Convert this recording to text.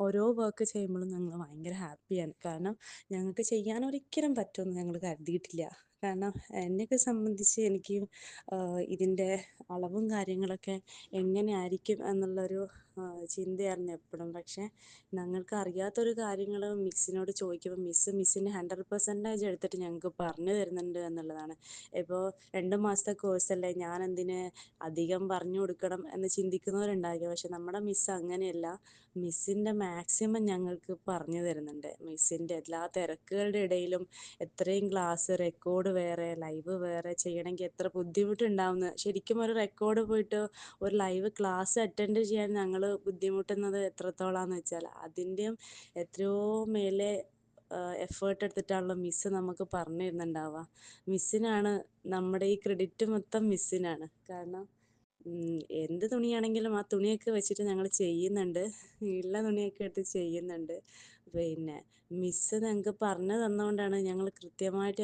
ഓരോ വർക്ക് ചെയ്യുമ്പോഴും ഞങ്ങൾ ഭയങ്കര ഹാപ്പിയാണ്. കാരണം ഞങ്ങൾക്ക് ചെയ്യാൻ ഒരിക്കലും പറ്റുമെന്ന് ഞങ്ങൾ കരുതിയിട്ടില്ല. കാരണം എന്നെയൊക്കെ സംബന്ധിച്ച് എനിക്ക് ഇതിൻ്റെ അളവും കാര്യങ്ങളൊക്കെ എങ്ങനെയായിരിക്കും എന്നുള്ളൊരു ചിന്തയായിരുന്നു എപ്പോഴും. പക്ഷേ ഞങ്ങൾക്ക് അറിയാത്തൊരു കാര്യങ്ങൾ മിസ്സിനോട് ചോദിക്കുമ്പോൾ മിസ്സിൻ്റെ 100% എടുത്തിട്ട് ഞങ്ങൾക്ക് പറഞ്ഞു തരുന്നുണ്ട് എന്നുള്ളതാണ്. ഇപ്പോൾ 2 മാസത്തെ കോഴ്സല്ലേ, ഞാനെന്തിന് അധികം പറഞ്ഞു കൊടുക്കണം എന്ന് ചിന്തിക്കുന്നവരുണ്ടായിരിക്കും. പക്ഷെ നമ്മുടെ മിസ്സ് അങ്ങനെയല്ല. മിസ്സിൻ്റെ മാക്സിമം ഞങ്ങൾക്ക് പറഞ്ഞു തരുന്നുണ്ട്. മിസ്സിൻ്റെ എല്ലാ തിരക്കുകളുടെ ഇടയിലും എത്രയും ക്ലാസ് റെക്കോർഡ് വേറെ ലൈവ് വേറെ ചെയ്യണമെങ്കിൽ എത്ര ബുദ്ധിമുട്ടുണ്ടാവുമെന്ന്. ശരിക്കും ഒരു റെക്കോർഡ് പോയിട്ട് ഒരു ലൈവ് ക്ലാസ് അറ്റൻഡ് ചെയ്യാൻ ഞങ്ങൾ ബുദ്ധിമുട്ടുന്നത് എത്രത്തോളാന്ന് വെച്ചാൽ അതിൻ്റെയും എത്രയോ മേലെ എഫേർട്ട് എടുത്തിട്ടാണല്ലോ മിസ്സ് നമുക്ക് പറഞ്ഞു തരുന്നുണ്ടാവുക. മിസ്സിനാണ് നമ്മുടെ ഈ ക്രെഡിറ്റ് മൊത്തം മിസ്സിനാണ്. കാരണം എന്ത് തുണിയാണെങ്കിലും ആ തുണിയൊക്കെ വെച്ചിട്ട് ഞങ്ങൾ ചെയ്യുന്നുണ്ട്. ഉള്ള തുണിയൊക്കെ എടുത്ത് ചെയ്യുന്നുണ്ട്. പിന്നെ മിസ്സ് ഞങ്ങൾക്ക് പറഞ്ഞു തന്നുകൊണ്ടാണ് ഞങ്ങൾ കൃത്യമായിട്ട്